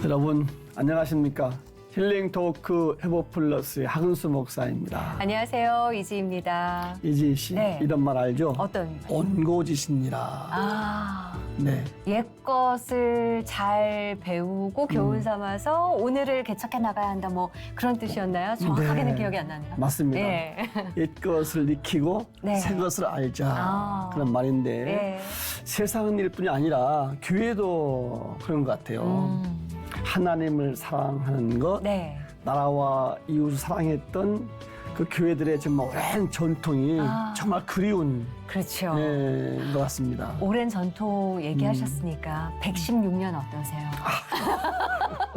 여러분 안녕하십니까? 힐링 토크 회복 플러스의 하근수 목사입니다. 안녕하세요. 이지입니다. 이지 씨, 네. 이런 말 알죠? 어떤? 온고지신이라. 네. 옛 것을 잘 배우고 교훈 삼아서 오늘을 개척해 나가야 한다. 뭐 그런 뜻이었나요? 정확하게는 네. 기억이 안 나네요. 맞습니다. 네. 옛 것을 익히고 네. 새 것을 알자. 그런 말인데 네. 세상 일뿐이 아니라 교회도 그런 것 같아요. 하나님을 사랑하는 것, 네. 나라와 이웃을 사랑했던 그 교회들의 정말 오랜 전통이 정말 그리운 그렇죠. 것 같습니다. 오랜 전통 얘기하셨으니까 116년 어떠세요?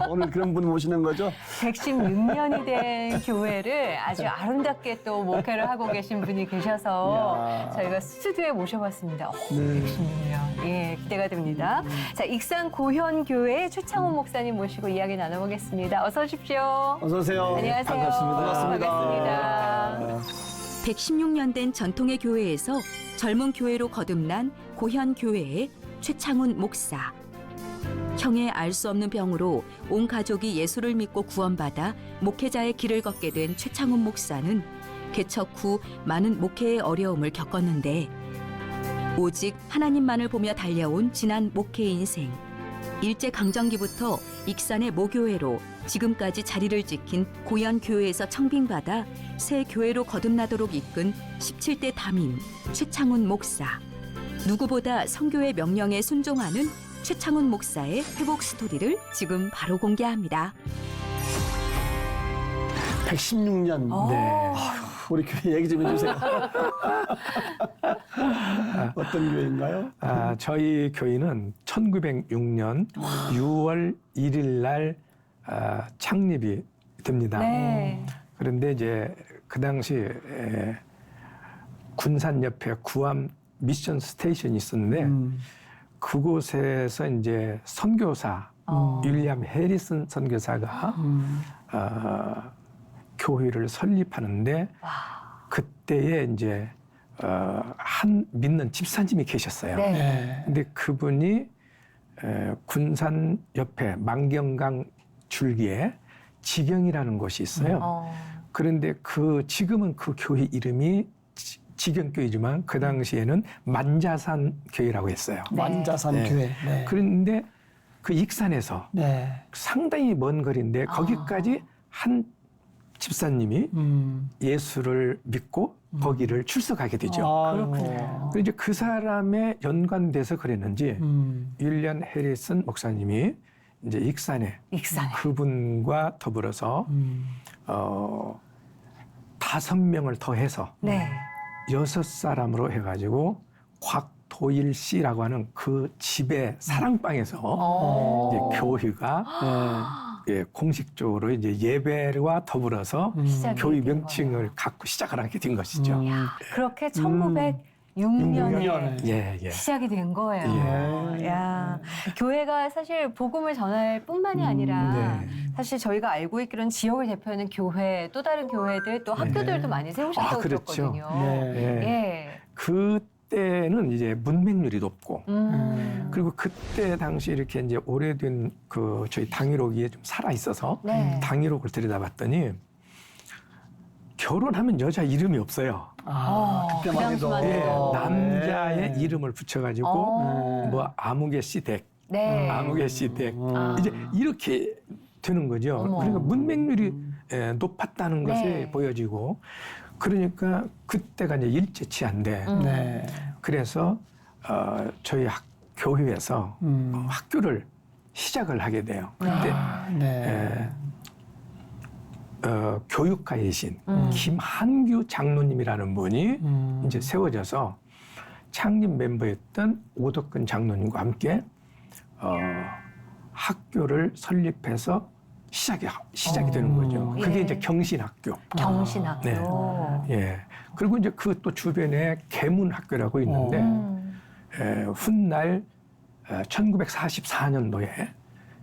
오늘 그런 분 모시는 거죠? 116년이 된 교회를 아주 아름답게 또 목회를 하고 계신 분이 계셔서 이야. 저희가 스튜디오에 모셔봤습니다. 네. 116년. 예, 기대가 됩니다. 자, 익산 고현교회 최창훈 목사님 모시고 이야기 나눠보겠습니다. 어서 오십시오. 어서 오세요. 안녕하세요. 반갑습니다. 반갑습니다. 116년 된 전통의 교회에서 젊은 교회로 거듭난 고현교회의 최창훈 목사. 형의 알 수 없는 병으로 온 가족이 예수를 믿고 구원받아 목회자의 길을 걷게 된 최창훈 목사는 개척 후 많은 목회의 어려움을 겪었는데 오직 하나님만을 보며 달려온 지난 목회 인생. 일제강점기부터 익산의 모교회로 지금까지 자리를 지킨 고현교회에서 청빙받아 새 교회로 거듭나도록 이끈 17대 담임 최창훈 목사. 누구보다 성교의 명령에 순종하는 최창훈 목사의 회복 스토리를 지금 바로 공개합니다. 116년. 네. 우리 교회 얘기 좀 해주세요. 어떤 교회인가요? 저희 교회는 1906년 6월 1일 날 창립이 됩니다. 네. 그런데 이제 그 당시 군산 옆에 구암 미션 스테이션이 있었는데 그곳에서 이제 선교사 윌리엄 해리슨 선교사가 교회를 설립하는데 그때에 이제 한 믿는 집사님이 계셨어요. 네. 네. 근데 그분이 군산 옆에 만경강 줄기에 지경이라는 곳이 있어요. 그런데 지금은 그 교회 이름이 지경교회지만 그 당시에는 만자산 교회라고 했어요. 네. 만자산 네. 교회. 네. 그런데 그 익산에서 네. 상당히 먼 거리인데 거기까지 한 집사님이 예수를 믿고 거기를 출석하게 되죠. 그렇군요. 그래서 이제 그 사람에 연관돼서 그랬는지 윌리엄 해리슨 목사님이 이제 익산에 그분과 더불어서 5명을 더해서 네. 6사람으로 해가지고 곽도일 씨라고 하는 그 집의 사랑방에서 이제 교회가 공식적으로 이제 예배와 더불어서 시작이 교회 된 명칭을 갖고 시작을 하게 된 것이죠. 그렇게 1906년에 예. 시작이 된 거예요. 야, 교회가 사실 복음을 전할 뿐만이 아니라 사실 저희가 알고 있기로는 지역을 대표하는 교회, 또 다른 교회들, 또 학교들도 많이 세우셨다고 그렇죠. 들었거든요. 예. 그때는 이제 문맹률이 높고 그리고 그때 당시 이렇게 이제 오래된 그 저희 당일옥이 좀 살아 있어서 당일옥을 들여다봤더니 결혼하면 여자 이름이 없어요. 그때만 해도. 남자의 이름을 붙여가지고 뭐 아무개 씨댁, 아무개 씨댁 이제 이렇게 되는 거죠. 그러니까 문맹률이 높았다는 것이 보여지고 그러니까 그때가 이제 일제치한데 그래서 저희 교회에서 학교를 시작을 하게 돼요. 그때 교육가이신 김한규 장로님이라는 분이 이제 세워져서 창립 멤버였던 오덕근 장로님과 함께 학교를 설립해서 시작이 되는 거죠. 그게 이제 경신학교. 경신학교. 예. 그리고 이제 그 또 주변에 계문학교라고 있는데 훗날 1944년도에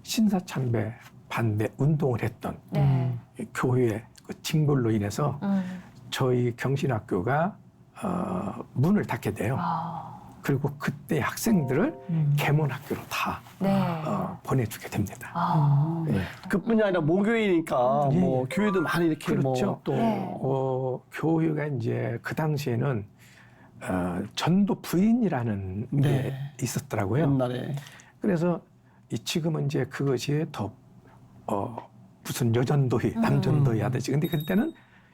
신사참배 반대 운동을 했던 교회의 그 징벌로 인해서 저희 경신학교가 문을 닫게 돼요. 그리고 그때 학생들을 계몽학교로 다 네. 보내주게 됩니다. 아. 예. 그뿐이 아니라 모교이니까 예. 뭐 교회도 많이 이렇게 그렇죠. 뭐 또 네. 교회가 이제 그 당시에는 전도 부인이라는 게 네. 있었더라고요. 옛날에 그래서 지금은 이제 그것이 더 무슨 여전도회, 남전도회 하듯이. 근데 그때는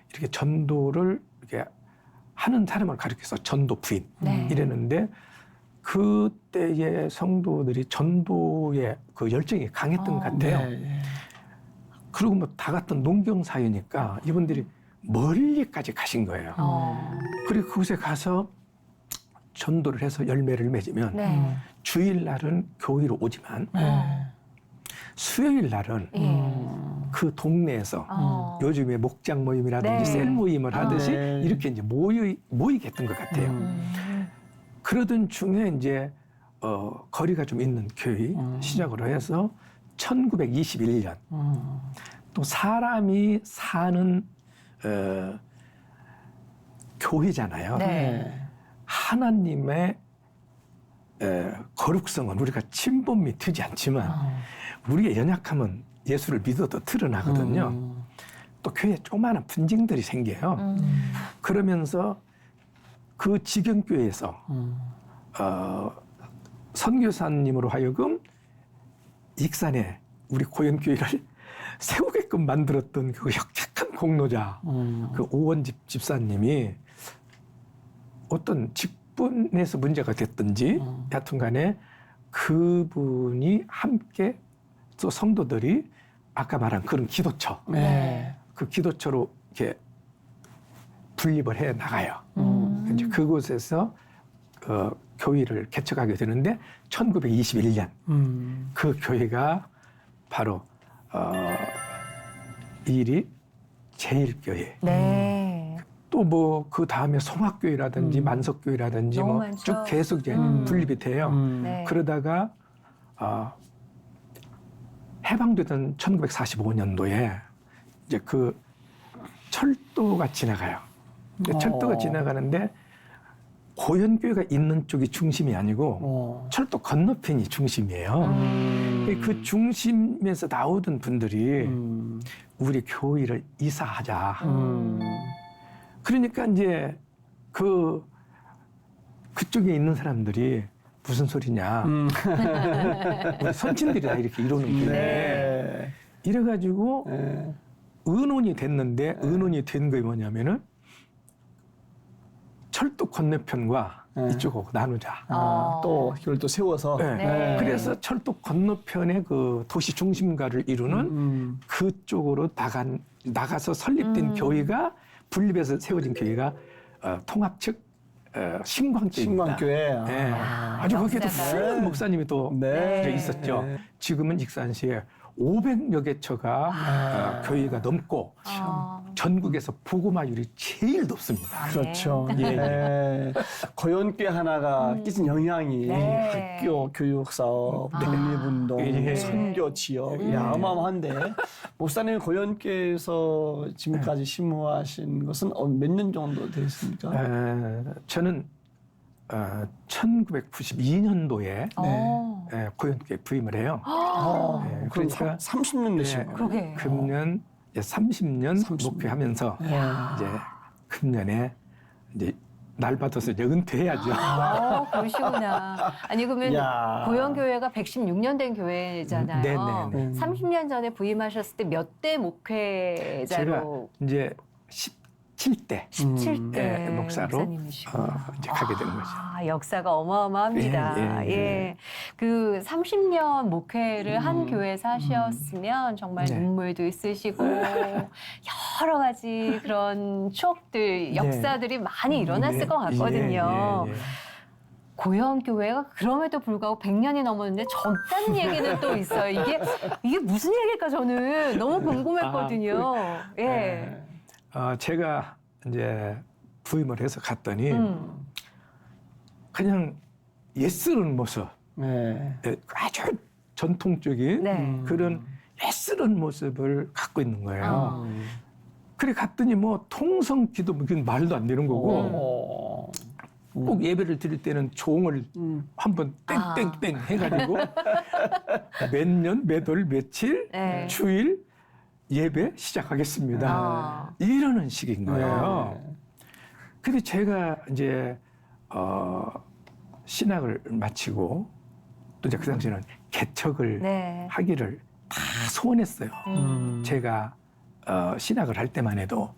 이렇게 전도를 이렇게 하는 사람을 가리켜서 전도 부인 네. 이랬는데 그때의 성도들이 전도에 그 열정이 강했던 것 같아요. 네. 그리고 뭐 다 같은 농경 사회니까 이분들이 멀리까지 가신 거예요. 그리고 그곳에 가서 전도를 해서 열매를 맺으면 네. 주일날은 교회로 오지만 수요일 날은 그 동네에서 요즘에 목장 모임이라든지 네. 셀 모임을 하듯이 네. 이렇게 이제 모이게 했던 것 같아요. 그러던 중에 이제 거리가 좀 있는 교회 시작으로 해서 1921년 또 사람이 사는 교회잖아요. 네. 하나님의 거룩성은 우리가 침범이 되지 않지만 우리의 연약함은 예수를 믿어도 드러나거든요. 또 교회에 조그마한 분쟁들이 생겨요. 그러면서 그 직영교회에서 선교사님으로 하여금 익산에 우리 고현교회를 세우게끔 만들었던 그 역착한 공로자 그 오원집 집사님이 어떤 직분에서 문제가 됐든지 여하튼 간에 그분이 함께 또 성도들이 아까 말한 그런 기도처 네. 그 기도처로 이렇게 분립을 해 나가요. 이제 그곳에서 교회를 개척하게 되는데 1921년 그 교회가 바로 이리 제일교회. 네. 또 뭐 그 다음에 송악교회라든지 만석교회라든지 너무 뭐 많죠. 쭉 계속 이제 분립이 돼요. 네. 그러다가 해방되던 1945년도에 이제 그 철도가 지나가요. 근데 철도가 지나가는데 고현교회가 있는 쪽이 중심이 아니고 철도 건너편이 중심이에요. 그 중심에서 나오던 분들이 우리 교회를 이사하자. 그러니까 이제 그쪽에 있는 사람들이 무슨 소리냐. 우리 선친들이 다 이렇게 이러는 건데. 네. 이래가지고 네. 의논이 됐는데 의논이 된 게 뭐냐면은 철도 건너편과 이쪽하고 나누자. 또 이걸 또 세워서 네. 네. 그래서 철도 건너편의 그 도시 중심가를 이루는 그쪽으로 나가서 설립된 교회가 분립해서 세워진 교회가 통합측 신광교회입니다. 신광교회. 네. 아주 거기에도 훌륭한 목사님이 또 네. 있었죠. 네. 지금은 익산시에 500여 개처가 교회가 넘고 전국에서 복음화율이 제일 높습니다. 그렇죠. 네. 예. 네. 고연교회 하나가 끼친 영향이 네. 학교 교육사업, 독립운동, 예. 선교 지역, 야, 어마어마한데 목사님 고연교회에서 지금까지 심호하신 것은 몇 년 정도 되셨습니까? 저는 1992년도에 고현교회 부임을 해요. 네, 그럼 그러니까 30년 되신 거예요? 그러게. 금년 이제 30년 30년. 목표하면서 야. 이제 금년에 이제 날 받아서 이제 은퇴해야죠. 그러시구나. 아니 그러면 야. 고영교회가 116년 된 교회잖아요. 네네네. 30년 전에 부임하셨을 때 몇 대 제가 목회자로? 이제 17대 17대 목사로 목사님이시구나. 이제 가게 되는 거죠. 역사가 어마어마합니다. 예. 그 30년 목회를 한 교회에서 하셨으면 정말 네. 눈물도 있으시고 여러 가지 그런 추억들, 역사들이 많이 일어났을 것 같거든요. 예. 고영교회가 그럼에도 불구하고 100년이 넘었는데 적다는 얘기는 또 있어요. 이게 무슨 얘기일까 저는 너무 궁금했거든요. 예. 제가 이제 부임을 해서 갔더니 그냥 예스런 모습, 네. 아주 전통적인 네. 그런 예스런 모습을 갖고 있는 거예요. 그래 갔더니 뭐 통성기도 그건 말도 안 되는 거고 꼭 예배를 드릴 때는 종을 한번 땡땡땡 해가지고 몇 년, 몇 월, 며칠, 네. 주일 예배 시작하겠습니다. 이러는 식인 거예요. 근데 제가 이제 신학을 마치고 또 이제 그 당시에는 개척을 네. 하기를 다 소원했어요. 제가 신학을 할 때만 해도.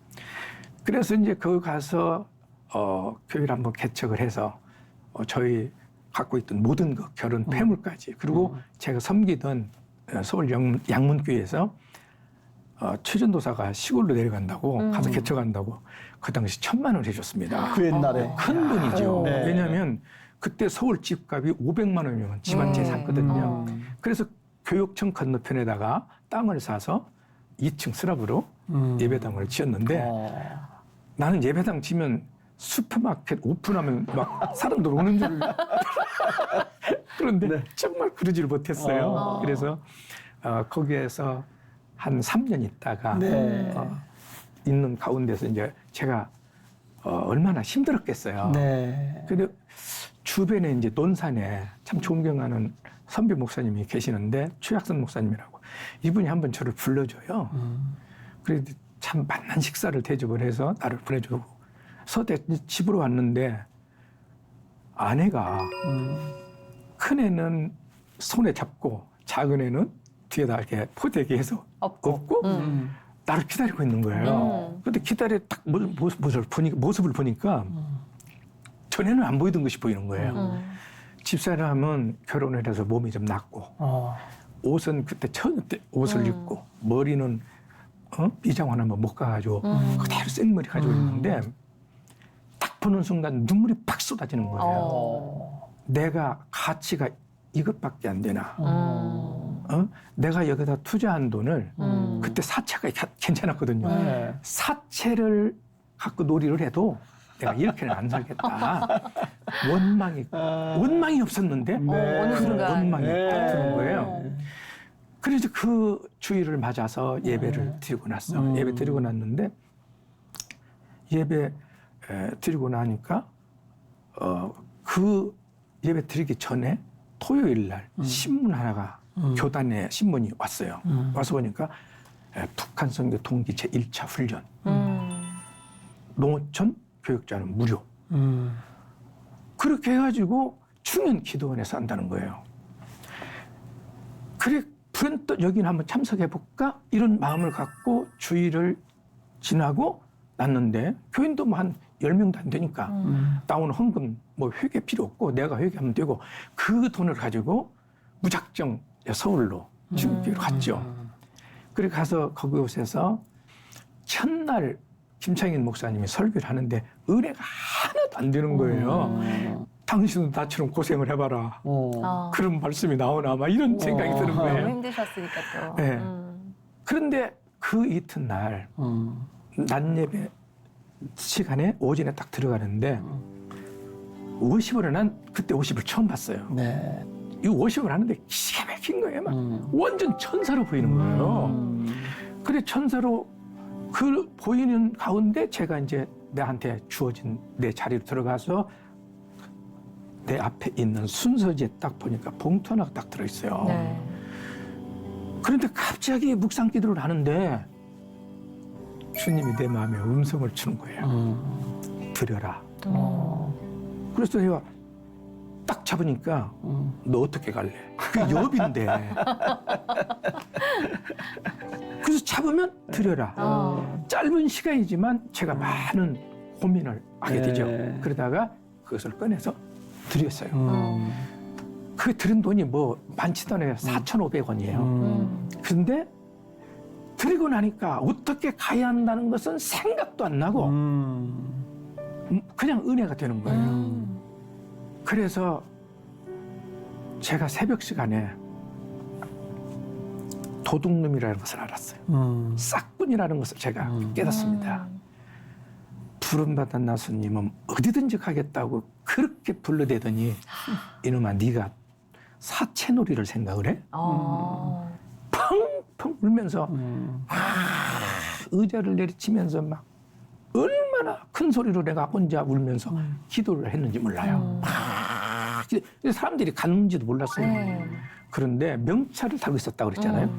그래서 이제 거기 가서 교회를 한번 개척을 해서 저희 갖고 있던 모든 그 결혼 폐물까지 그리고 제가 섬기던 서울 양문교회에서 최전도사가 시골로 내려간다고 가서 개척한다고 그 당시 1,000만 원 해줬습니다. 그 옛날에. 큰 돈이죠. 네. 왜냐하면 그때 서울 집값이 500만 원이면 집 한 채 샀거든요. 그래서 교육청 건너편에다가 땅을 사서 2층 슬랍으로 예배당을 지었는데 나는 예배당 지면 슈퍼마켓 오픈하면 막 사람들 오는 줄 그런데 네. 정말 그러지를 못했어요. 그래서 거기에서 한 3년 있다가 네. 있는 가운데서 이제 제가 얼마나 힘들었겠어요. 네. 근데 주변에 이제 논산에 참 존경하는 선배 목사님이 계시는데 최학선 목사님이라고 이분이 한번 저를 불러줘요. 그래서 참 만난 식사를 대접을 해서 나를 보내주고 서대 집으로 왔는데 아내가 큰 애는 손에 잡고 작은 애는 뒤에다 이렇게 포대기 해서 업고 나를 기다리고 있는 거예요. 근데 기다려 딱 모습을 보니까 전에는 안 보이던 것이 보이는 거예요. 집사람은 결혼을 해서 몸이 좀 낫고 옷은 그때 처음 때 옷을 입고 머리는 미장 하나만 못 가가지고 그대로 생머리 가지고 있는데 딱 보는 순간 눈물이 팍 쏟아지는 거예요. 내가 가치가 이것밖에 안 되나? 내가 여기다 투자한 돈을 그때 사채가 괜찮았거든요. 네. 사채를 갖고 놀이를 해도 내가 이렇게는 안 살겠다. 원망이 없었는데 어느 그런 순간. 원망이 네. 딱 드는 거예요. 그래서 그 주일을 맞아서 예배를 드리고 났어. 예배 드리고 났는데 예배 드리고 나니까 그 예배 드리기 전에 토요일 날 신문 하나가 교단에 신문이 왔어요. 와서 보니까 북한 선교 동기 제1차 훈련 농어촌 교육자는 무료. 그렇게 해가지고 중년 기도원에서 한다는 거예요. 그래 불현듯 여기는 한번 참석해볼까? 이런 마음을 갖고 주일을 지나고 났는데 교인도 뭐 한 10명도 안 되니까 나오는 헌금 뭐 회계 필요 없고 내가 회계하면 되고 그 돈을 가지고 무작정 서울로 중교로 갔죠. 그래 가서 그곳에서 첫날 김창인 목사님이 설교를 하는데 은혜가 하나도 안 되는 거예요. 당신은 나처럼 고생을 해봐라. 그런 말씀이 나오나 막 이런 생각이 드는 너무 거예요. 힘드셨으니까 또. 네. 그런데 그 이튿날 낮 예배 시간에 오전에 딱 들어가는데 50을 난 그때 50을 처음 봤어요. 네. 이 50을 하는데 기가 막힌 거예요. 막 완전 천사로 보이는 거예요. 그래 천사로 그 보이는 가운데 제가 이제 나한테 주어진 내 자리로 들어가서 내 앞에 있는 순서지에 딱 보니까 봉투 하나가 딱 들어있어요. 네. 그런데 갑자기 묵상 기도를 하는데 주님이 내 마음에 음성을 주는 거예요. 드려라. 그래서 내가 딱 잡으니까 너 어떻게 갈래? 그 여비인데. 그래서 잡으면 드려라. 짧은 시간이지만 제가 많은 고민을 하게 되죠. 그러다가 그것을 꺼내서 드렸어요. 그 들은 돈이 뭐 많지도 않아요. 4,500원이에요. 그런데 드리고 나니까 어떻게 가야 한다는 것은 생각도 안 나고 그냥 은혜가 되는 거예요. 그래서 제가 새벽 시간에 도둑놈이라는 것을 알았어요. 싹군이라는 것을 제가 깨닫습니다. 부름받은 나수님은 어디든지 가겠다고 그렇게 불러대더니 이놈아 네가 사채놀이를 생각을 해? 펑펑 울면서 의자를 내리치면서 막 얼마나 얼마나 큰 소리로 내가 혼자 울면서 기도를 했는지 몰라요. 막 사람들이 갔는지도 몰랐어요. 그런데 명찰을 달고 있었다고 그랬잖아요.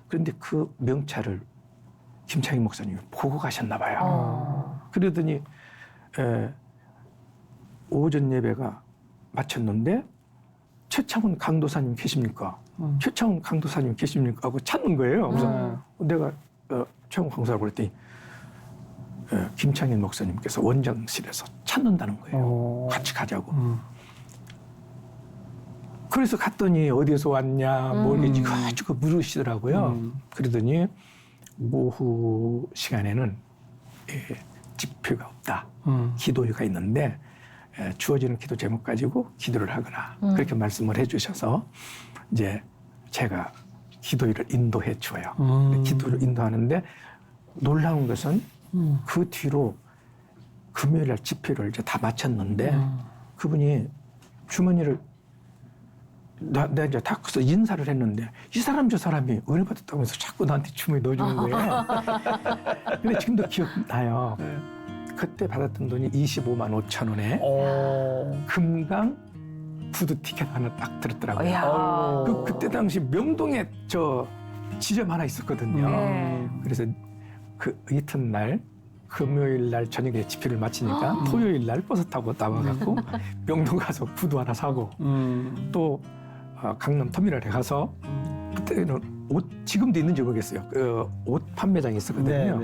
그런데 그 명찰을 김창희 목사님이 보고 가셨나 봐요. 그러더니 오전 예배가 마쳤는데 최창훈 강도사님 계십니까? 최창훈 강도사님 계십니까? 하고 찾는 거예요. 그래서 내가 최창훈 강도사라고 그랬더니 김창희 목사님께서 원장실에서 찾는다는 거예요. 같이 가자고. 그래서 갔더니 어디서 왔냐, 뭘 이거 물으시더라고요. 그러더니 오후 시간에는 집회가 없다. 기도회가 있는데 주어지는 기도 제목 가지고 기도를 하거나 그렇게 말씀을 해주셔서 이제 제가 기도회를 인도해 줘요. 기도를 인도하는데 놀라운 것은 그 뒤로 금요일 날 집회를 이제 다 마쳤는데 그분이 주머니를 내가 이제 다 커서 인사를 했는데 이 사람 저 사람이 은혜 받았다고 해서 자꾸 나한테 주머니 넣어주는 거예요. 근데 지금도 기억나요. 그때 받았던 돈이 25만 5천 원에 금강 구두 티켓 하나 딱 들었더라고요. 그때 당시 명동에 저 지점 하나 있었거든요. 그래서 그 이튿날 금요일 날 저녁에 집회를 마치니까 토요일 날 버스 타고 나와갖고 명동 가서 구두 하나 사고 또 강남 터미널에 가서 그때는 옷 지금도 있는지 모르겠어요. 그 옷 판매장이 있었거든요.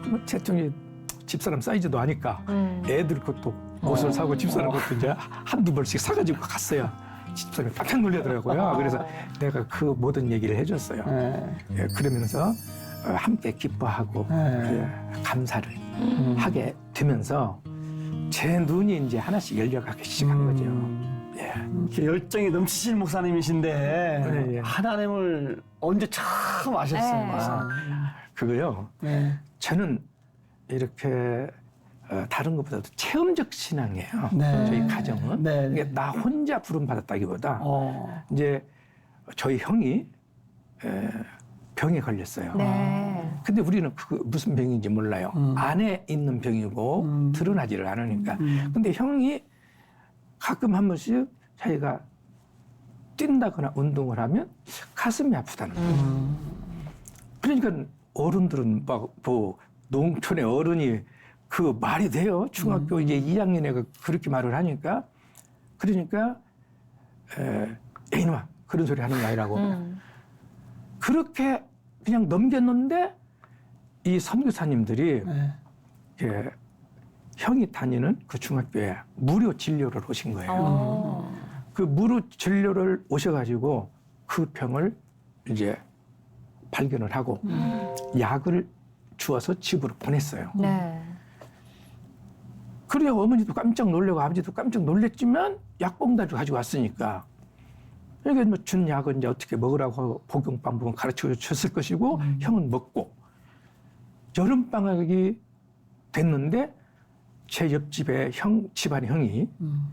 뭐 대통령이 집사람 사이즈도 아니까 애들 것도 옷을 사고 집사람 것도 이제 한두 벌씩 사가지고 갔어요. 집사람이 깜짝 놀라더라고요. 그래서 내가 그 모든 얘기를 해줬어요. 예, 그러면서 함께 기뻐하고 감사를 하게 되면서 제 눈이 이제 하나씩 열려가기 시작한 거죠. 이렇게 열정이 넘치신 목사님이신데 하나님을 언제 처음 아셨어요? 그거요. 저는 이렇게 다른 것보다도 체험적 신앙이에요. 저희 가정은 이게 나 혼자 부름 받았다기보다 이제 저희 형이 병에 걸렸어요. 근데 우리는 그 무슨 병인지 몰라요. 안에 있는 병이고 드러나지를 않으니까. 근데 형이 가끔 한 번씩 자기가 뛴다거나 운동을 하면 가슴이 아프다는 거예요. 그러니까 어른들은 막 뭐 농촌의 어른이 그 말이 돼요. 중학교 이제 2학년 애가 그렇게 말을 하니까 그러니까 이놈아 그런 소리 하는 거 아니라고 그렇게 그냥 넘겼는데 이 선교사님들이 형이 다니는 그 중학교에 무료 진료를 오신 거예요. 그 무료 진료를 오셔가지고 그 병을 이제 발견을 하고 약을 주어서 집으로 보냈어요. 그래야 어머니도 깜짝 놀라고 아버지도 깜짝 놀랬지만 약봉다리 가지고 왔으니까 이게 뭐 준 약은 이제 어떻게 먹으라고 복용 방법은 가르쳐 줬을 것이고 형은 먹고 여름 방학이 됐는데 제 옆집에 집안의 형이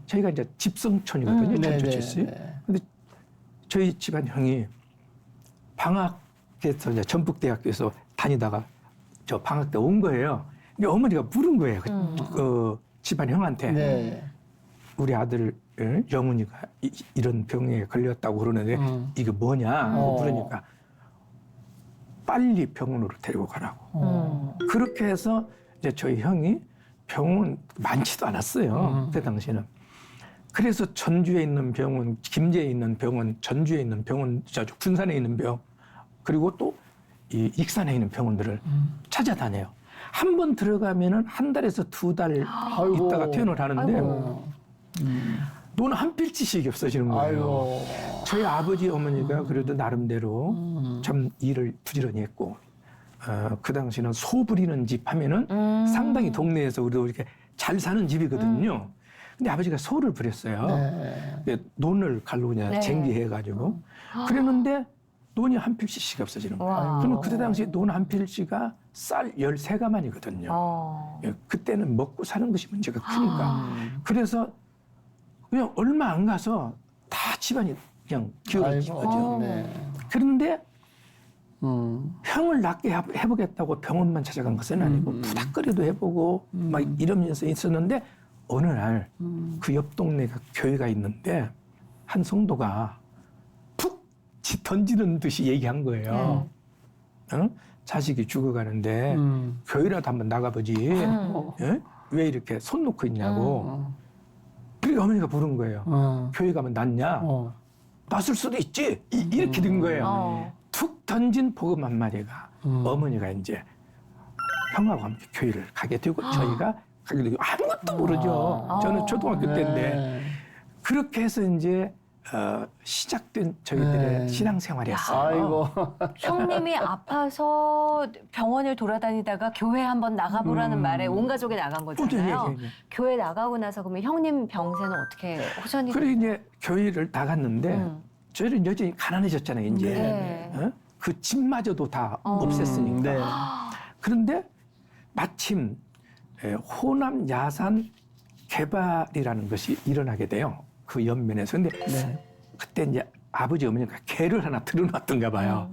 저희가 이제 집성촌이거든요. 전주칠시. 근데 저희 집안 형이 방학에서 이제 전북대학교에서 다니다가 저 방학 때 온 거예요. 근데 어머니가 물은 거예요. 그 집안 형한테 우리 아들 영훈이가 이런 병에 걸렸다고 그러는데 이게 뭐냐 그러니까 빨리 병원으로 데리고 가라고. 그렇게 해서 이제 저희 형이 병원 많지도 않았어요. 그때 당시에는. 그래서 전주에 있는 병원, 김제에 있는 병원, 전주에 있는 병원, 군산에 있는 병, 그리고 또 이 익산에 있는 병원들을 찾아다녀요. 한 번 들어가면은 한 달에서 2달 있다가 퇴원을 하는데 돈은 한 필지씩 없어지는 거예요. 저희 아버지 어머니가 그래도 나름대로 참 일을 부지런히 했고 그 당시는 소 부리는 집 하면은 상당히 동네에서 우리도 이렇게 잘 사는 집이거든요. 근데 아버지가 소를 부렸어요. 논을 갈로 그냥 쟁기해가지고 그랬는데 논이 한 필지씩 없어지는 거예요. 그러면 그때 당시 논 한 필지가 쌀 13가마니거든요. 그때는 먹고 사는 것이 문제가 크니까. 그래서 그냥 얼마 안 가서 다 집안이 그냥 기울어진 거죠. 그런데 형을 낫게 해보겠다고 병원만 찾아간 것은 아니고 부닥거리도 해보고 막 이러면서 있었는데 어느 날 그 옆 동네가 교회가 있는데 한 성도가 푹 던지는 듯이 얘기한 거예요. 어? 자식이 죽어가는데 교회라도 한번 나가보지. 예? 왜 이렇게 손 놓고 있냐고. 그러니까 어머니가 부른 거예요. 교회 가면 낫냐? 낫을 수도 있지. 이렇게 된 거예요. 툭 던진 복음 한마디가 어머니가 이제 형하고 함께 교회를 가게 되고 저희가 가게 되고 아무것도 모르죠. 저는 초등학교 때인데 그렇게 해서 이제 시작된 저희들의 신앙생활이었어요. 아이고. 형님이 아파서 병원을 돌아다니다가 교회 한번 나가보라는 말에 온 가족이 나간 거잖아요. 예. 교회 나가고 나서 그러면 형님 병세는 어떻게 호전이 그리고 이제 교회를 나갔는데 저희는 여전히 가난해졌잖아요. 이제 네. 어? 그 집마저도 다 없앴으니까. 네. 그런데 마침 호남 야산 개발이라는 것이 일어나게 돼요. 그 옆면에서. 근데 네. 그때 이제 아버지 어머니가 개를 하나 들어놨던가 봐요.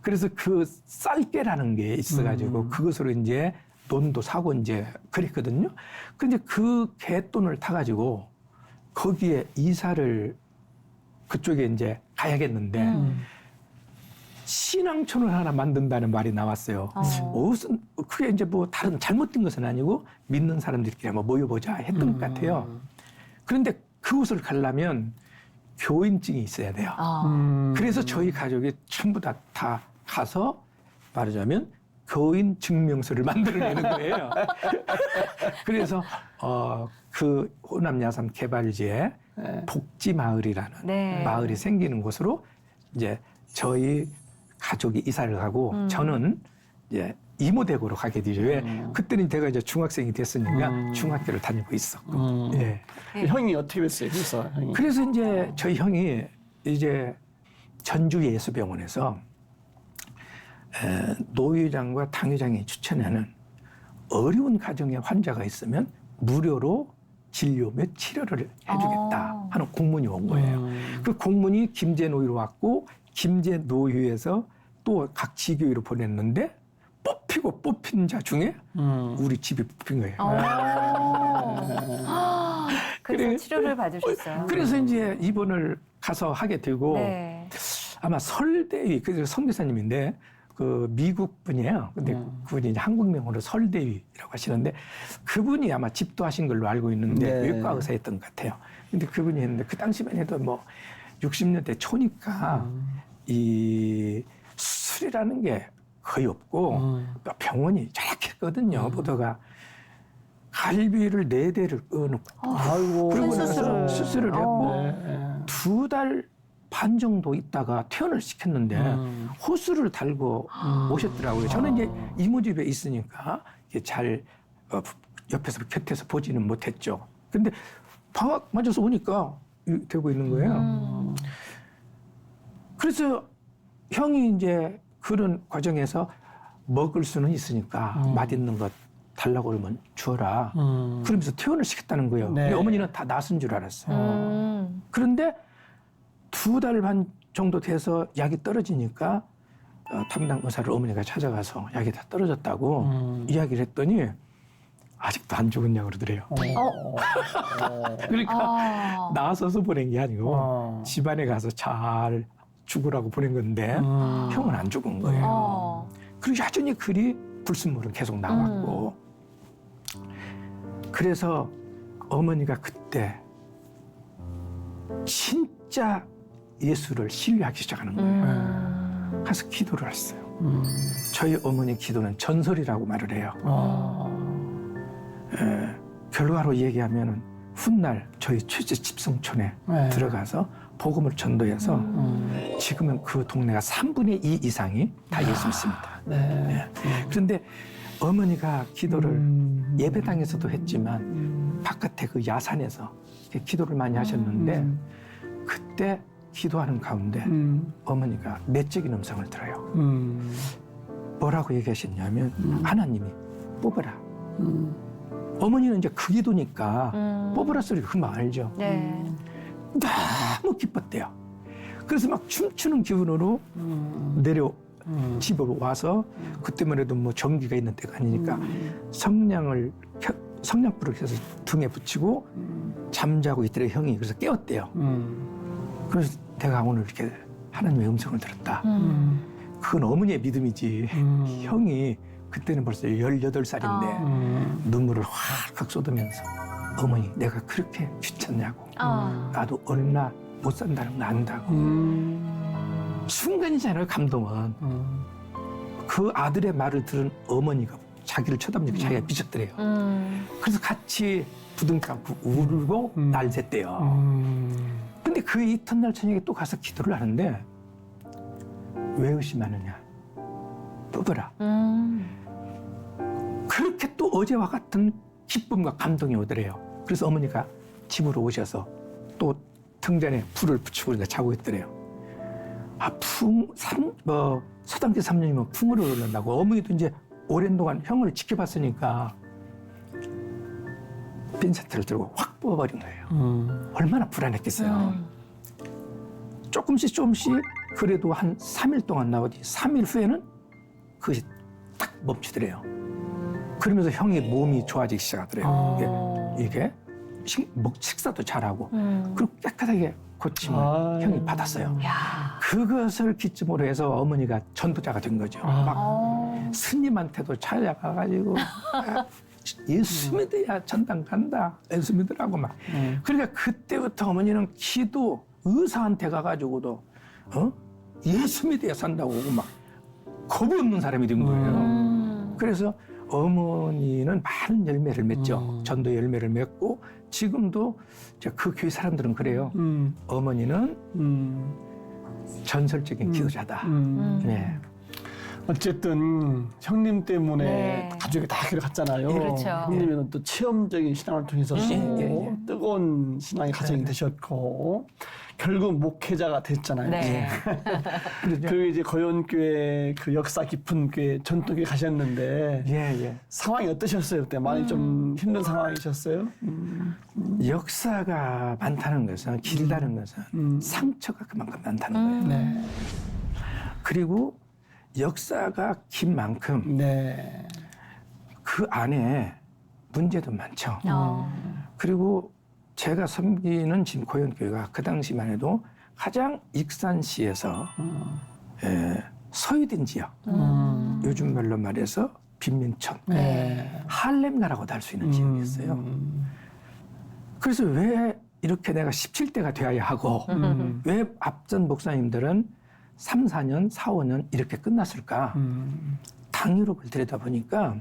그래서 그 쌀개라는 게 있어가지고 그것으로 이제 돈도 사고 이제 그랬거든요. 근데 그 개돈을 타가지고 거기에 이사를 그쪽에 이제 가야겠는데 신앙촌을 하나 만든다는 말이 나왔어요. 무슨 그게 이제 뭐 다른 잘못된 것은 아니고 믿는 사람들끼리 한번 모여보자 했던 것 같아요. 그런데 그곳을 가려면 교인증이 있어야 돼요. 그래서 저희 가족이 전부 다 가서 말하자면 교인 증명서를 만들어내는 거예요. 그래서 그 호남 야산 개발지에 복지마을이라는 네. 마을이 생기는 곳으로 이제 저희 가족이 이사를 가고 저는 이제 이모댁으로 가게 되죠. 왜? 그때는 제가 이제 중학생이 됐으니까 중학교를 다니고 있었고. 예. 형이 어떻게 됐어요? 그래서 형이. 그래서 이제 저희 형이 이제 전주예수병원에서 노회장과 당회장이 추천하는 어려운 가정의 환자가 있으면 무료로 진료 및 치료를 해주겠다 하는 공문이 온 거예요. 그 공문이 김제노회로 왔고 김제노회에서 또 각 지교회로 보냈는데 뽑힌 자 중에 우리 집이 뽑힌 거예요. 그래서 치료를 받으셨어요. 그래서 이제 입원을 가서 하게 되고 네. 아마 설대위, 그래서 선교사님인데 그 미국 분이에요. 근데 그분이 이제 한국명으로 설대위라고 하시는데 그분이 아마 집도하신 걸로 알고 있는데 네. 외과 의사였던 것 같아요. 근데 그분이 했는데 그 당시만 해도 뭐 60년대 초니까 이 수술이라는 게 거의 없고 또 병원이 열악했거든요. 보다가 갈비를 4대를 끊어놓고 아이고. 그러고 큰 나서 수술을 했고 네. 2달 반 정도 있다가 퇴원을 시켰는데 호수를 달고 오셨더라고요. 저는 이제 이모 집에 있으니까 이게 잘 옆에서 곁에서 보지는 못했죠. 근데 방학 맞아서 오니까 되고 있는 거예요. 그래서 형이 이제 그런 과정에서 먹을 수는 있으니까 맛있는 것 달라고 그러면 주어라. 그러면서 퇴원을 시켰다는 거예요. 네. 근데 어머니는 다 낫은 줄 알았어요. 그런데 2달 반 정도 돼서 약이 떨어지니까 담당 의사를 어머니가 찾아가서 약이 다 떨어졌다고 이야기를 했더니 아직도 안 죽었냐고 그러더래요. 그러니까 나서서 보낸 게 아니고 집안에 가서 잘 죽으라고 보낸 건데 형은 안 죽은 거예요. 그리고 여전히 글이 불순물은 계속 나왔고 그래서 어머니가 그때 진짜 예수를 신뢰하기 시작하는 거예요. 가서 기도를 했어요. 저희 어머니 기도는 전설이라고 말을 해요. 결과로 얘기하면 훗날 저희 최제 집성촌에 들어가서 복음을 전도해서 지금은 그 동네가 3분의 2 이상이 다 예수 믿습니다. 네. 그런데 어머니가 기도를 예배당에서도 했지만 바깥에 그 야산에서 기도를 많이 하셨는데 그때 기도하는 가운데 어머니가 내적인 음성을 들어요. 뭐라고 얘기하셨냐면 하나님이 뽑아라. 어머니는 이제 그 기도니까 뽑으라 소리가 금방 알죠. 네. 너무 기뻤대요. 그래서 막 춤추는 기분으로 집으로 와서 그때만 해도 뭐 전기가 있는 때가 아니니까 성냥불을 켜서 등에 붙이고 잠자고 있더래 형이. 그래서 깨웠대요. 그래서 내가 오늘 이렇게 하나님의 음성을 들었다. 그건 어머니의 믿음이지. 형이 그때는 벌써 18살인데 눈물을 확 쏟으면서 어머니 내가 그렇게 귀찮냐고. 나도 얼마 못 산다는 거 안다고. 순간이잖아요, 감동은. 그 아들의 말을 들은 어머니가 자기를 쳐다보니까 자기가 삐졌더래요. 그래서 같이 부둥켜 안고 울고 날 샜대요. 근데 그 이튿날 저녁에 또 가서 기도를 하는데 왜 의심하느냐? 떠더라. 그렇게 또 어제와 같은 기쁨과 감동이 오더래요. 그래서 어머니가 집으로 오셔서 또 등잔에 불을 붙이고 자고 있더래요. 서당제 3년이면 풍어를 올린다고. 어머니도 이제 오랜 동안 형을 지켜봤으니까 핀세트를 들고 확 뽑아버린 거예요. 얼마나 불안했겠어요. 조금씩 그래도 한 3일 동안 나오지 3일 후에는 그것이 딱 멈추더래요. 그러면서 형의 몸이 좋아지기 시작하더래요. 이게 식사도 잘하고 그리고 깨끗하게 고침을 형이 받았어요. 그것을 기점으로 해서 어머니가 전도자가 된 거죠. 막 스님한테도 찾아가가지고 예수 믿어야 전당 간다. 예수 믿으라고 막. 그러니까 그때부터 어머니는 기도 의사한테 가가지고도 예수 믿어야 산다고 막 겁이 없는 사람이 된 거예요. 그래서 어머니는 많은 열매를 맺죠. 전도 열매를 맺고 지금도 그 교회 사람들은 그래요. 어머니는 전설적인 기도자다. 네. 어쨌든 형님 때문에 네. 가족이 다 길을 갔잖아요. 그렇죠. 형님은 또 체험적인 신앙을 통해서 또 뜨거운 신앙의 가정이 되셨고 결국 목회자가 됐잖아요. 네. 그 이제 거연교회 그 역사 깊은 교회 전통교회 가셨는데 상황이 어떠셨어요? 그때 많이 좀 힘든 상황이셨어요? 역사가 많다는 것은 길다는 것은 상처가 그만큼 많다는 거예요. 네. 그리고 역사가 긴 만큼 그 안에 문제도 많죠. 그리고 제가 섬기는 지금 고연교회가 그 당시만 해도 가장 익산시에서 소유된 지역, 요즘 말로 말해서 빈민촌, 할렘가라고도 할 수 있는 지역이었어요. 그래서 왜 이렇게 내가 17대가 되어야 하고 왜 앞전 목사님들은 3, 4년, 4, 5년 이렇게 끝났을까? 당유록을 들여다보니까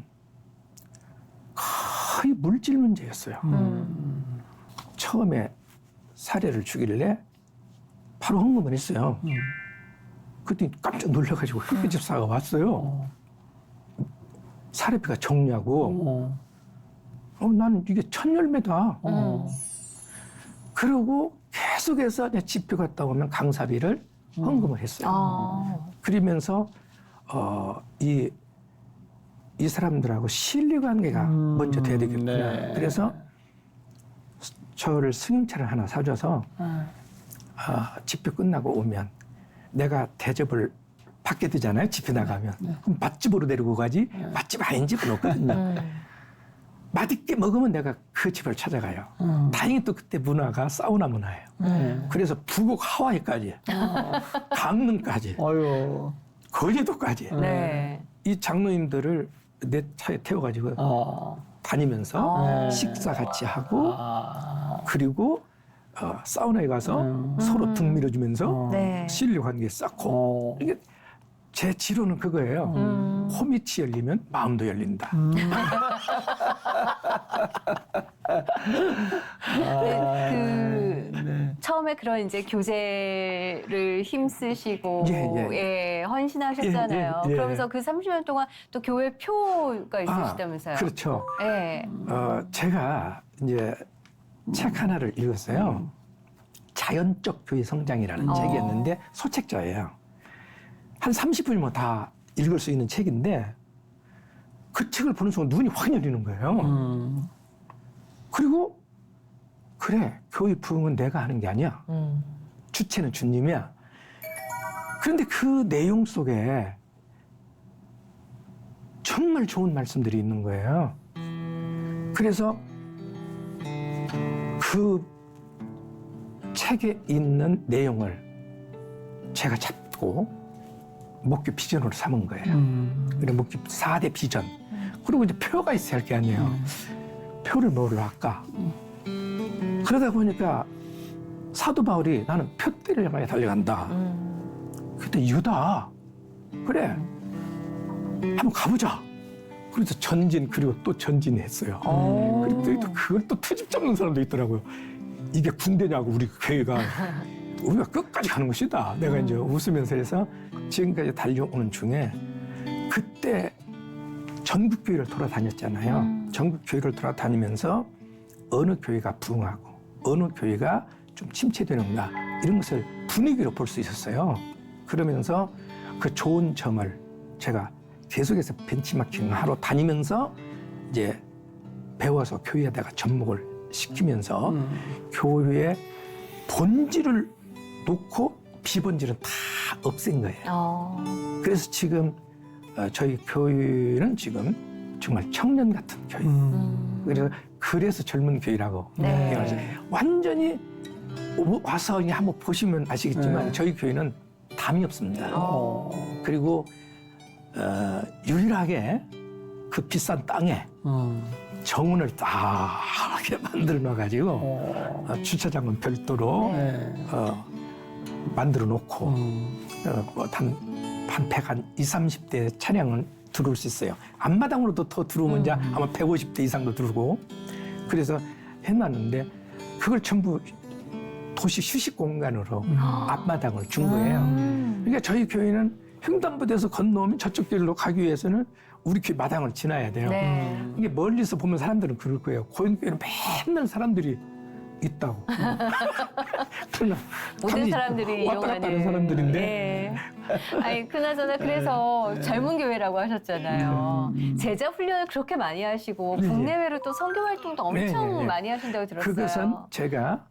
거의 물질 문제였어요. 처음에 사례를 주길래 바로 헌금을 했어요. 그때 깜짝 놀라가지고 흑개집사가 왔어요. 사례비가 적냐고. 나는 이게 첫 열매다. 그러고 계속해서 집회 갔다 오면 강사비를 헌금을 했어요. 그러면서 이 사람들하고 신뢰관계가 먼저 돼야 되겠구나. 그래서 저를 승용차를 하나 사줘서 집회 끝나고 오면 내가 대접을 받게 되잖아요. 집회 나가면. 그럼 맛집으로 데리고 가지 맛집 아닌 집은 없거든요. 맛있게 먹으면 내가 그 집을 찾아가요. 다행히 또 그때 문화가 사우나 문화예요. 그래서 북극 하와이까지, 강릉까지, 거제도까지 이 장로님들을 내 차에 태워가지고 다니면서 식사 같이 하고 그리고 사우나에 가서 서로 등 밀어주면서 신뢰 관계 쌓고 이게 제 지론은 그거예요. 홈이 열리면 마음도 열린다. 처음에 그런 이제 교제를 힘쓰시고 헌신하셨잖아요. 그러면서 그 30년 동안 또 교회 표가 있으시다면서요. 그렇죠. 제가 이제 책 하나를 읽었어요. 자연적 교회 성장이라는 책이었는데 소책자예요. 한 30분이면 다 읽을 수 있는 책인데 그 책을 보는 순간 눈이 확 열리는 거예요. 그리고 그래, 교회 부흥은 내가 하는 게 아니야. 주체는 주님이야. 그런데 그 내용 속에 정말 좋은 말씀들이 있는 거예요. 그래서 그 책에 있는 내용을 제가 잡고 목교 비전으로 삼은 거예요. 그리고 목교 4대 비전. 그리고 이제 표가 있어야 할 게 아니에요. 표를 뭐로 할까? 그러다 보니까 사도 바울이 나는 표대를 향해 달려간다. 그때 유다, 그래, 한번 가보자. 그래서 전진, 그리고 또 전진했어요. 그리고 또 그걸 또 트집 잡는 사람도 있더라고요. 이게 군대냐고, 우리 교회가. 우리가 끝까지 가는 것이다. 내가 이제 웃으면서 해서 지금까지 달려오는 중에 그때 전국 교회를 돌아다녔잖아요. 전국 교회를 돌아다니면서 어느 교회가 부흥하고 어느 교회가 좀 침체되는가 이런 것을 분위기로 볼 수 있었어요. 그러면서 그 좋은 점을 제가 계속해서 벤치마킹을 하러 다니면서 이제 배워서 교회에다가 접목을 시키면서 교회의 본질을 놓고 비본질은 다 없앤 거예요. 그래서 지금 저희 교회는 지금 정말 청년 같은 교회. 그래서 젊은 교회라고. 네. 완전히 와서 그냥 한번 보시면 아시겠지만 저희 교회는 담이 없습니다. 그리고 유일하게 그 비싼 땅에 정원을 딱 이렇게 만들어 놔가지고 주차장은 별도로 만들어 놓고 한 120, 30대 차량은 들어올 수 있어요. 앞마당으로도 더 들어오면 이제 아마 150대 이상도 들어오고 그래서 해놨는데 그걸 전부 도시 휴식 공간으로 앞마당을 준 거예요. 그러니까 저희 교회는 횡단보도에서 건너오면 저쪽 길로 가기 위해서는 우리 교회 마당을 지나야 돼요. 네. 이게 멀리서 보면 사람들은 그럴 거예요. 고인교회는 맨날 사람들이 있다고. 모든 사람들이 왔다 갔다 하는 이용하는 사람들인데. 네. 아니 그나저나 그래서 젊은 교회라고 하셨잖아요. 제자 훈련을 그렇게 많이 하시고 국내외로 또 선교 활동도 엄청 많이 하신다고 들었어요. 그것은 제가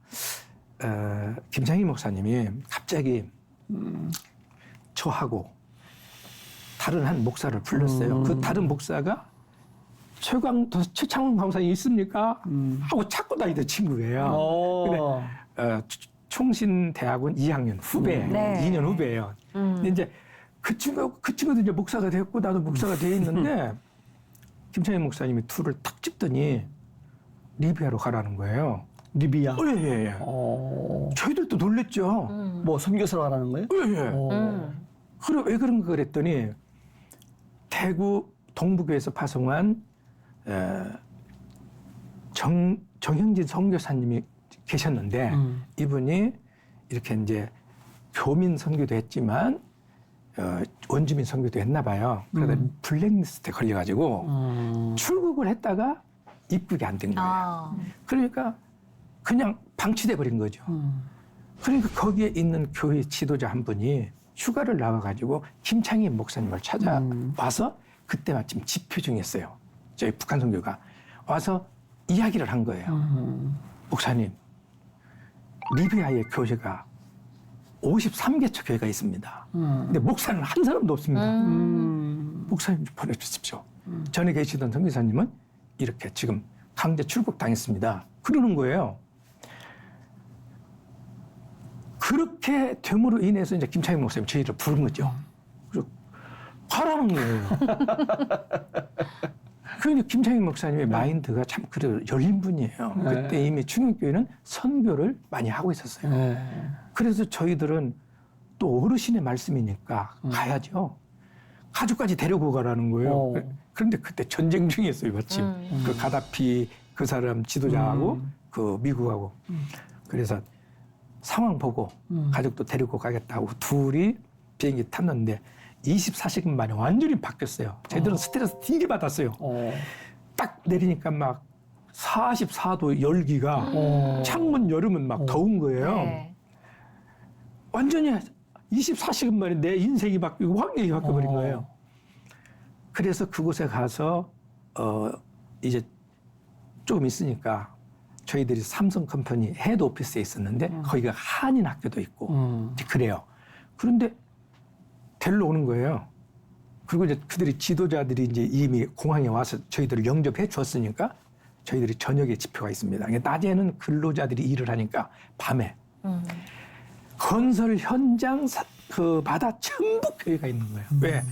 김창희 목사님이 갑자기 저하고 다른 한 목사를 불렀어요. 그 다른 목사가 최창훈 강사님 있습니까? 하고 찾고 다니던 친구예요. 근데 총신대학원 2학년 후배, 2년 후배예요. 근데 이제 그 친구도 이제 목사가 됐고 나도 목사가 돼 있는데 김창희 목사님이 둘을 탁 집더니 리비아로 가라는 거예요. 리비아. 예. 저희들도 놀랬죠. 뭐 선교사로 가라는 거예요? 예. 그래 왜 그런가 그랬더니 대구 동부교에서 파송한 정형진 선교사님이 계셨는데 이분이 이렇게 이제 교민 선교도 했지만 원주민 선교도 했나 봐요. 그러다 블랙리스트에 걸려가지고 출국을 했다가 입국이 안 된 거예요. 그러니까 그냥 방치돼 버린 거죠. 그러니까 거기에 있는 교회 지도자 한 분이 휴가를 나와가지고 김창희 목사님을 찾아와서 그때 마침 집회 중이었어요. 저희 북한 선교가 와서 이야기를 한 거예요. 목사님, 리비아의 교회가 53개처 교회가 있습니다. 근데 목사는 한 사람도 없습니다. 목사님 좀 보내주십시오. 전에 계시던 선교사님은 이렇게 지금 강제 출국 당했습니다. 그러는 거예요. 그렇게 됨으로 인해서 이제 김창희 목사님 저희를 부른 거죠. 그래서 가라는 거예요. 그러니까 김창희 목사님의 마인드가 참 그래도 열린 분이에요. 그때 이미 충영교회는 선교를 많이 하고 있었어요. 그래서 저희들은 또 어르신의 말씀이니까 가야죠. 가족까지 데리고 가라는 거예요. 그런데 그때 전쟁 중이었어요, 마침. 그 가다피 그 사람 지도자하고 그 미국하고. 그래서 상황 보고 가족도 데리고 가겠다고 둘이 비행기 탔는데 24시간 만에 완전히 바뀌었어요. 저희들은 스트레스 되게 받았어요. 딱 내리니까 막 44도 열기가 창문 열으면 막 더운 거예요. 네. 완전히 24시간 만에 내 인생이 바뀌고 환경이 바뀌어버린 거예요. 그래서 그곳에 가서 이제 조금 있으니까 저희들이 삼성 컴퍼니 헤드 오피스에 있었는데 거기가 한인 학교도 있고 이제 그래요. 그런데 데리러 오는 거예요. 그리고 이제 그들이 지도자들이 이제 이미 공항에 와서 저희들을 영접해 줬으니까 저희들이 저녁에 집회가 있습니다. 낮에는 근로자들이 일을 하니까 밤에 건설 현장 마다 전부 교회가 있는 거예요. 왜?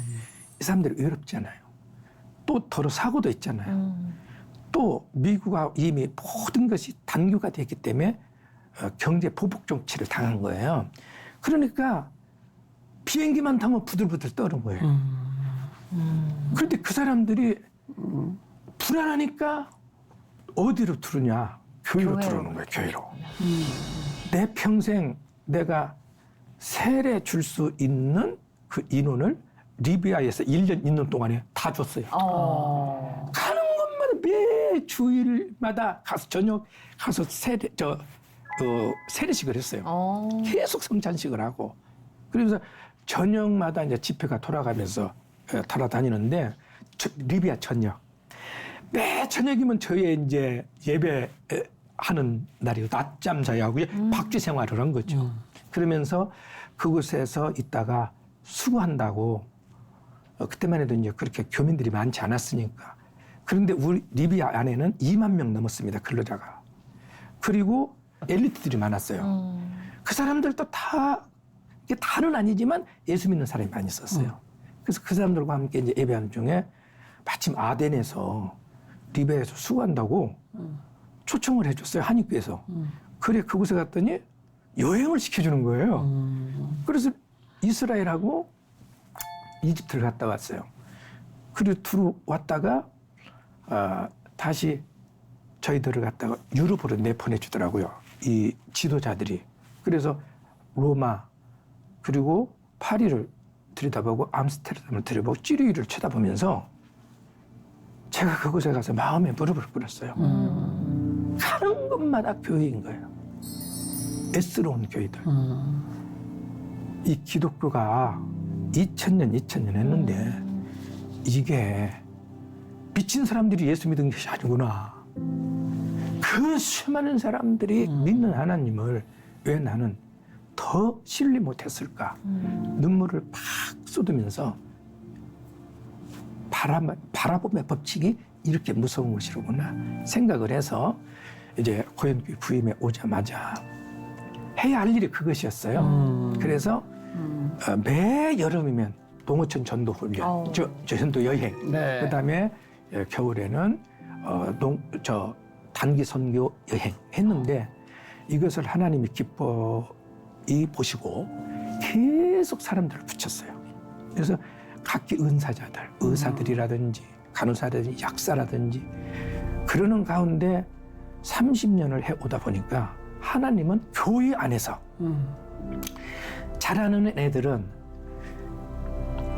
이 사람들이 외롭잖아요. 또 더러 사고도 있잖아요. 또 미국과 이미 모든 것이 단교가 됐기 때문에 경제 보복 정치를 당한 거예요. 그러니까 비행기만 타면 부들부들 떠는 거예요. 그런데 그 사람들이 불안하니까 어디로 들으냐? 교회로 들어오는 거예요. 교회로. 내 평생 내가 세례 줄 수 있는 그 인원을 리비아에서 1년 있는 동안에 다 줬어요. 가는 곳마다 매 주일마다 가서 저녁 가서 세례식을 했어요. 계속 성찬식을 하고. 그래서 저녁마다 이제 집회가 돌아가면서 돌아다니는데 리비아 저녁. 매 저녁이면 저희 이제 예배하는 날이고 낮잠 자야 하고 박쥐 생활을 한 거죠. 그러면서 그곳에서 있다가 수고한다고 그때만 해도 이제 그렇게 교민들이 많지 않았으니까. 그런데 우리 리비아 안에는 2만 명 넘었습니다. 근로자가. 그리고 엘리트들이 많았어요. 그 사람들도 다 이게 다는 아니지만 예수 믿는 사람이 많이 있었어요. 그래서 그 사람들과 함께 이제 예배하는 중에 마침 아덴에서 리비아에서 수고한다고 초청을 해줬어요. 한인교회에서. 그래 그곳에 갔더니 여행을 시켜주는 거예요. 그래서 이스라엘하고 이집트를 갔다 왔어요. 그리고 들어왔다가 다시 저희들을 갖다가 유럽으로 내보내주더라고요. 이 지도자들이. 그래서 로마 그리고 파리를 들여다보고 암스테르담을 들여다보고 찌르기를 쳐다보면서 제가 그곳에 가서 마음에 무릎을 꿇었어요. 가는 곳마다 교회인 거예요. 애쓰러운 교회들. 이 기독교가 2000년 했는데 이게 미친 사람들이 예수 믿은 것이 아니구나. 그 수많은 사람들이 믿는 하나님을 왜 나는 더 신뢰 못했을까? 눈물을 팍 쏟으면서 바라봄의 법칙이 이렇게 무서운 것이로구나 생각을 해서 이제 고현교회 부임에 오자마자 해야 할 일이 그것이었어요. 그래서 매 여름이면 동어천 전도 훈련, 전도 여행, 네. 그다음에 겨울에는 단기 선교 여행 했는데 이것을 하나님이 기뻐이 보시고 계속 사람들을 붙였어요. 그래서 각기 은사자들, 의사들이라든지 간호사라든지 약사라든지 그러는 가운데 30년을 해오다 보니까 하나님은 교회 안에서 자라는 애들은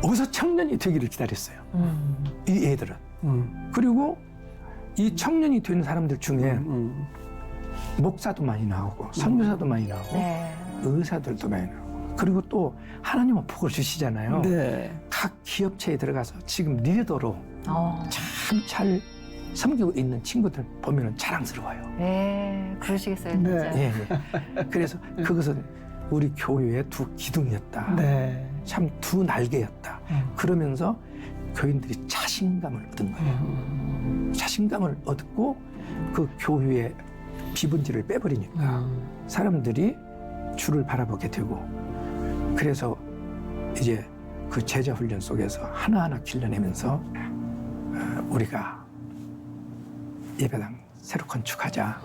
어디서 청년이 되기를 기다렸어요. 이 애들은. 그리고 이 청년이 된 사람들 중에 목사도 많이 나오고 선교사도 많이 나오고 의사들도 많이 나오고 그리고 또 하나님은 복을 주시잖아요. 네. 각 기업체에 들어가서 지금 리더로 참 잘 섬기고 있는 친구들 보면 자랑스러워요. 네, 그러시겠어요, 진짜. 네. 예. 그래서 그것은 우리 교회의 두 기둥이었다. 네. 참 두 날개였다. 그러면서 교인들이 자신감을 얻은 거예요. 자신감을 얻고 그 교회의 비분지를 빼버리니까 사람들이 주를 바라보게 되고 그래서 이제 그 제자 훈련 속에서 하나하나 길러내면서 우리가 예배당 새로 건축하자.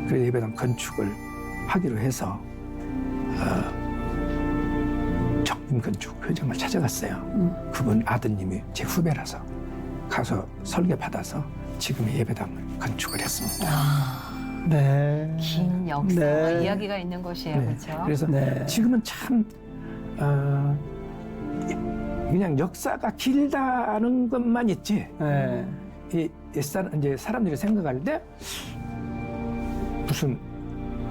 그래서 예배당 건축을 하기로 해서 정림건축 회장을 찾아갔어요. 그분 아드님이 제 후배라서 가서 설계 받아서 지금의 예배당을 건축을 했습니다. 네. 긴 역사와 네. 이야기가 있는 곳이에요, 그렇죠? 그래서 네. 지금은 참 그냥 역사가 길다는 것만 있지. 네. 이제 사람들이 생각할 때 무슨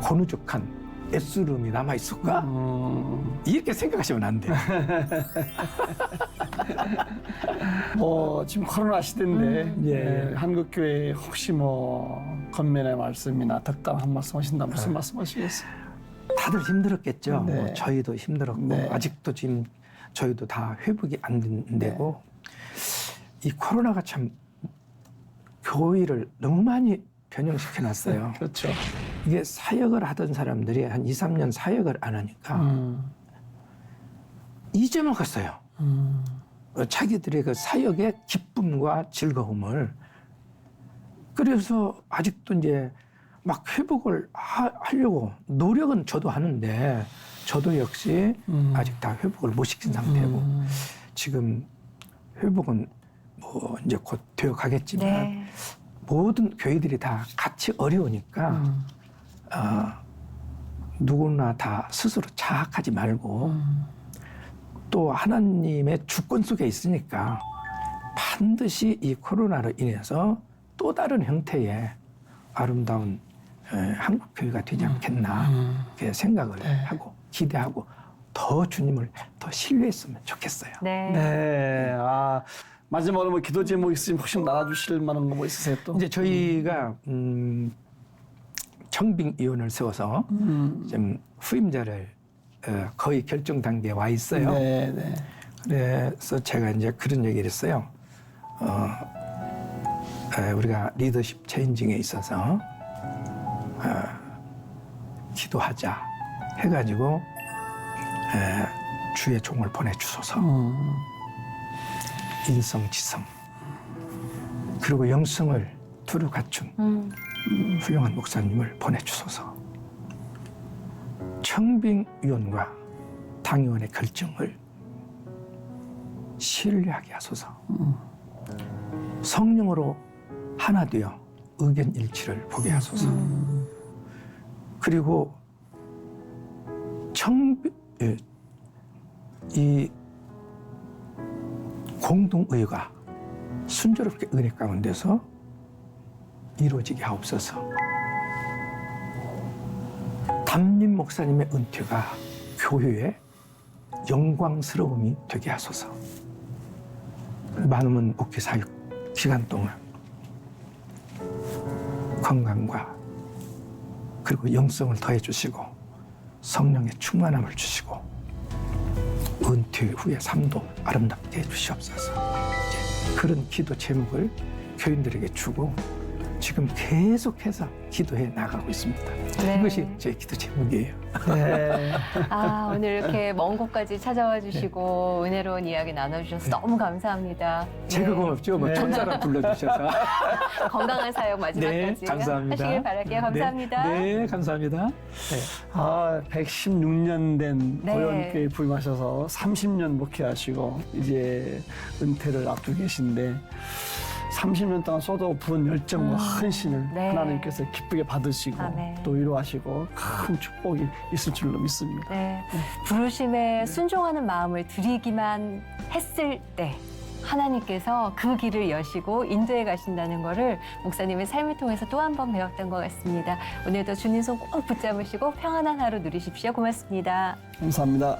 고누적한 애쓰름이 남아 있을까? 이렇게 생각하시면 안 돼요. 지금 코로나 시대인데 예. 한국교회 혹시 건면의 말씀이나 덕담 한 말씀 하신다면 무슨 말씀하시겠어요? 다들 힘들었겠죠. 네. 저희도 힘들었고 네. 아직도 지금 저희도 다 회복이 안 되고 이 코로나가 참 교회를 너무 많이 변형시켜 놨어요. 그렇죠. 이게 사역을 하던 사람들이 한 2, 3년 사역을 안 하니까 잊어먹었어요. 자기들의 그 사역의 기쁨과 즐거움을. 그래서 아직도 이제 막 회복을 하려고 노력은 저도 하는데 저도 역시 아직 다 회복을 못 시킨 상태고 지금 회복은 뭐 이제 곧 되어 가겠지만 네. 모든 교회들이 다 같이 어려우니까 누구나 다 스스로 자학하지 말고 또 하나님의 주권 속에 있으니까 반드시 이 코로나로 인해서 또 다른 형태의 아름다운 한국 교회가 되지 않겠나 이렇게 생각을 하고 기대하고 더 주님을 더 신뢰했으면 좋겠어요. 네. 네. 아, 마지막으로 뭐 기도 제목 있으면 혹시 나눠주실 만한 거 뭐 있으세요 또? 이제 저희가 청빙위원을 세워서 좀 후임자를 거의 결정 단계에 와 있어요. 네, 네. 그래서 제가 이제 그런 얘기를 했어요. 우리가 리더십 체인징에 있어서 기도하자 해가지고 주의 종을 보내주소서. 인성지성 그리고 영성을 두루 갖춘 훌륭한 목사님을 보내주소서. 청빙위원과 당위원의 결정을 신뢰하게 하소서. 성령으로 하나 되어 의견 일치를 보게 하소서. 그리고 이 공동의가 순조롭게 은혜 가운데서 이루어지게 하옵소서. 담임 목사님의 은퇴가 교회의 영광스러움이 되게 하소서. 많은 목회 사역 기간 동안 건강과 그리고 영성을 더해 주시고 성령의 충만함을 주시고 은퇴 후의 삶도 아름답게 해주시옵소서. 이제 그런 기도 제목을 교인들에게 주고 지금 계속해서 기도해 나가고 있습니다. 네. 이것이 제 기도 제목이에요. 네. 아, 오늘 이렇게 먼 곳까지 찾아와 주시고 은혜로운 이야기 나눠주셔서 너무 감사합니다. 제가 네. 고맙죠. 뭐 천사라 불러주셔서. 건강한 사역 마지막까지 네, 감사합니다. 하시길 바랄게요. 감사합니다. 네, 감사합니다. 아, 116년 된 네. 고현교회 부임하셔서 30년 목회하시고 이제 은퇴를 앞두고 계신데 30년 동안 쏟아 부은 열정과 헌신을 네. 하나님께서 기쁘게 받으시고 아멘. 또 위로하시고 큰 축복이 있을 줄로 믿습니다. 네. 부르심에 순종하는 마음을 드리기만 했을 때 하나님께서 그 길을 여시고 인도해 가신다는 것을 목사님의 삶을 통해서 또 한 번 배웠던 것 같습니다. 오늘도 주님 손 꼭 붙잡으시고 평안한 하루 누리십시오. 고맙습니다. 감사합니다.